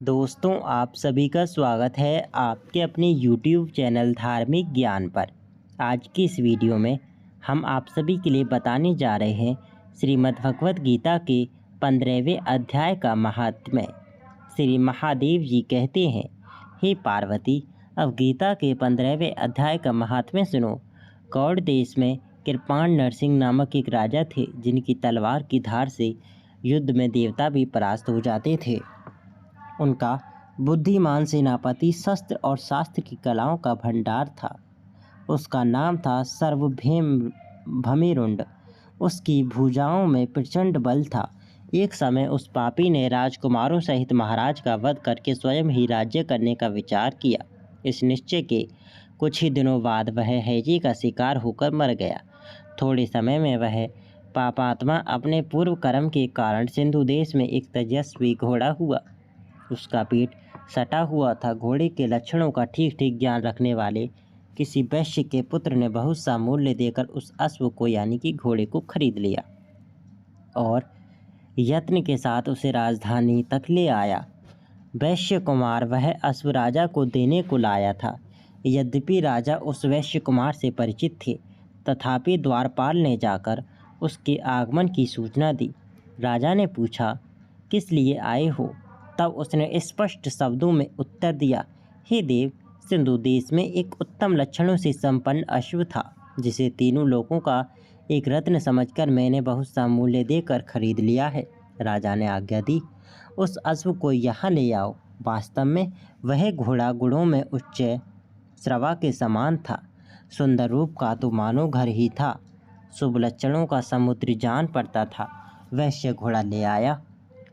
दोस्तों, आप सभी का स्वागत है आपके अपने YouTube चैनल धार्मिक ज्ञान पर। आज की इस वीडियो में हम आप सभी के लिए बताने जा रहे हैं श्रीमद् भगवत गीता के 15वें अध्याय का महात्म्य। श्री महादेव जी कहते हैं, हे पार्वती, अब गीता के 15वें अध्याय का महात्म्य सुनो। गौड़ देश में कृपाण नरसिंह नामक एक राजा थे, जिनकी तलवार की धार से युद्ध में देवता भी परास्त हो जाते थे। उनका बुद्धिमान सेनापति शस्त्र और शास्त्र की कलाओं का भंडार था। उसका नाम था सर्वभीम भमीरुंड। उसकी भुजाओं में प्रचंड बल था। एक समय उस पापी ने राजकुमारों सहित महाराज का वध करके स्वयं ही राज्य करने का विचार किया। इस निश्चय के कुछ ही दिनों बाद वह हैजे का शिकार होकर मर गया। थोड़े समय में वह पापात्मा अपने पूर्व कर्म के कारण सिंधु देश में एक तेजस्वी घोड़ा हुआ। उसका पेट सटा हुआ था। घोड़े के लक्षणों का ठीक ठीक ज्ञान रखने वाले किसी वैश्य के पुत्र ने बहुत सा मूल्य देकर उस अश्व को यानी कि घोड़े को खरीद लिया और यत्न के साथ उसे राजधानी तक ले आया। वैश्य कुमार वह अश्व राजा को देने को लाया था। यद्यपि राजा उस वैश्य कुमार से परिचित थे, तथापि द्वारपाल ने जाकर उसके आगमन की सूचना दी। राजा ने पूछा, किस लिए आए हो? तब उसने स्पष्ट शब्दों में उत्तर दिया, हे देव, सिंधु देश में एक उत्तम लक्षणों से संपन्न अश्व था, जिसे तीनों लोगों का एक रत्न समझकर मैंने बहुत सा मूल्य देकर खरीद लिया है। राजा ने आज्ञा दी, उस अश्व को यहाँ ले आओ। वास्तव में वह घोड़ा गुणों में उच्च श्रवा के समान था। सुंदर रूप का तो मानो घर ही था। शुभ लक्षणों का समुद्र जान पड़ता था। वैश्य घोड़ा ले आया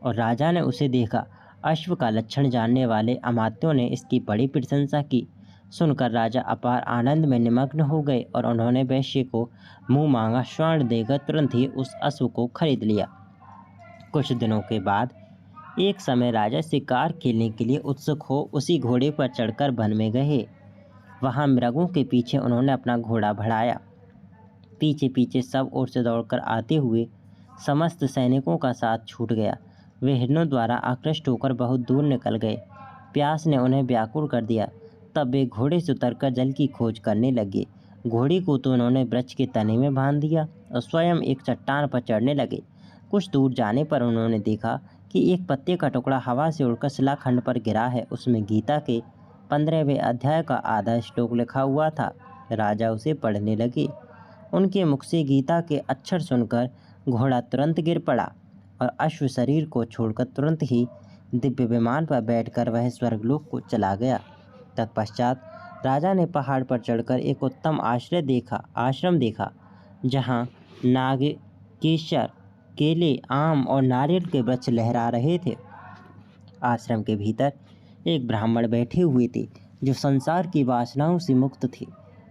और राजा ने उसे देखा। अश्व का लक्षण जानने वाले अमात्यों ने इसकी बड़ी प्रशंसा की। सुनकर राजा अपार आनंद में निमग्न हो गए और उन्होंने वैश्य को मुंह मांगा स्वर्ण देकर तुरंत ही उस अश्व को खरीद लिया। कुछ दिनों के बाद एक समय राजा शिकार खेलने के लिए उत्सुक हो उसी घोड़े पर चढ़कर वन में गए। वहां मृगों के पीछे उन्होंने अपना घोड़ा बढ़ाया। पीछे पीछे सब ओर से दौड़कर आते हुए समस्त सैनिकों का साथ छूट गया। वे हिरणों द्वारा आकृष्ट होकर बहुत दूर निकल गए। प्यास ने उन्हें व्याकुल कर दिया। तब वे घोड़े से उतरकर जल की खोज करने लगे। घोड़ी को तो उन्होंने वृक्ष के तने में बांध दिया और स्वयं एक चट्टान पर चढ़ने लगे। कुछ दूर जाने पर उन्होंने देखा कि एक पत्ते का टुकड़ा हवा से उड़कर शिलाखंड पर गिरा है। उसमें गीता के 15वें अध्याय का आधा श्लोक लिखा हुआ था। राजा उसे पढ़ने लगे। उनके मुख से गीता के अक्षर सुनकर घोड़ा तुरंत गिर पड़ा और अश्व शरीर को छोड़कर तुरंत ही दिव्य विमान पर बैठकर वह स्वर्गलोक को चला गया। तत्पश्चात राजा ने पहाड़ पर चढ़कर एक उत्तम आश्रम देखा, जहाँ नाग, केसर, केले, आम और नारियल के वृक्ष लहरा रहे थे। आश्रम के भीतर एक ब्राह्मण बैठे हुए थे, जो संसार की वासनाओं से मुक्त थे।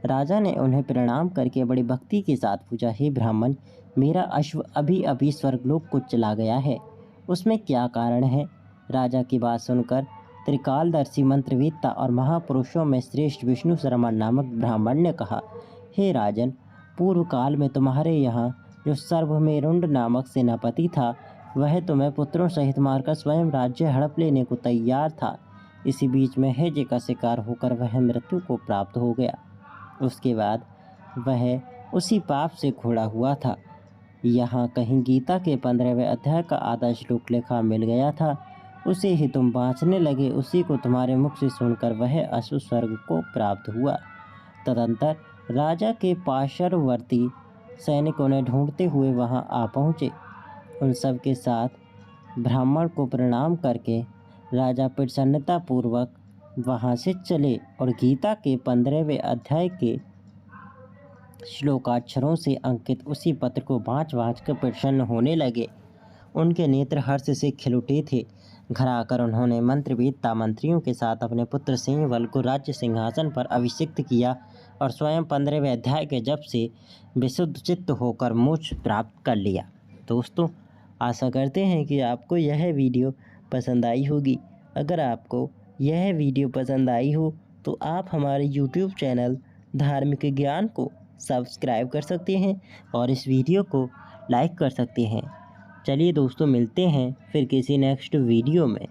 राजा ने उन्हें प्रणाम करके बड़ी भक्ति के साथ पूछा, हे ब्राह्मण, मेरा अश्व अभी अभी स्वर्गलोक को चला गया है, उसमें क्या कारण है? राजा की बात सुनकर त्रिकालदर्शी मंत्रवेत्ता और महापुरुषों में श्रेष्ठ विष्णु शर्मा नामक ब्राह्मण ने कहा, हे राजन, पूर्व काल में तुम्हारे यहाँ जो सर्वमेरुंड नामक सेनापति था, वह तुम्हें पुत्रों सहित मारकर स्वयं राज्य हड़प लेने को तैयार था। इसी बीच में हैजे का शिकार होकर वह मृत्यु को प्राप्त हो गया। उसके बाद वह उसी पाप से घोड़ा हुआ था। यहाँ कहीं गीता के 15वें अध्याय का आधा श्लोक लिखा मिल गया था। उसे ही तुम बाँचने लगे। उसी को तुम्हारे मुख से सुनकर वह अश्व स्वर्ग को प्राप्त हुआ। तदंतर राजा के पार्श्ववर्ती सैनिक उन्हें ढूंढते हुए वहाँ आ पहुँचे। उन सब के साथ ब्राह्मण को प्रणाम करके राजा प्रसन्नतापूर्वक वहाँ से चले और गीता के 15वें अध्याय के श्लोकाक्षरों से अंकित उसी पत्र को वाँच कर प्रसन्न होने लगे। उनके नेत्र हर्ष से खिल उठे थे। घर आकर उन्होंने मंत्रवेत्ता मंत्रियों के साथ अपने पुत्र सिंहबल को राज्य सिंहासन पर अभिषिक्त किया और स्वयं 15वें अध्याय के जप से विशुद्ध चित्त होकर मोक्ष प्राप्त कर लिया। दोस्तों, आशा करते हैं कि आपको यह वीडियो पसंद आई होगी। अगर आपको यह वीडियो पसंद आई हो तो आप हमारे YouTube चैनल धार्मिक ज्ञान को सब्सक्राइब कर सकते हैं और इस वीडियो को लाइक कर सकते हैं। चलिए दोस्तों, मिलते हैं फिर किसी नेक्स्ट वीडियो में।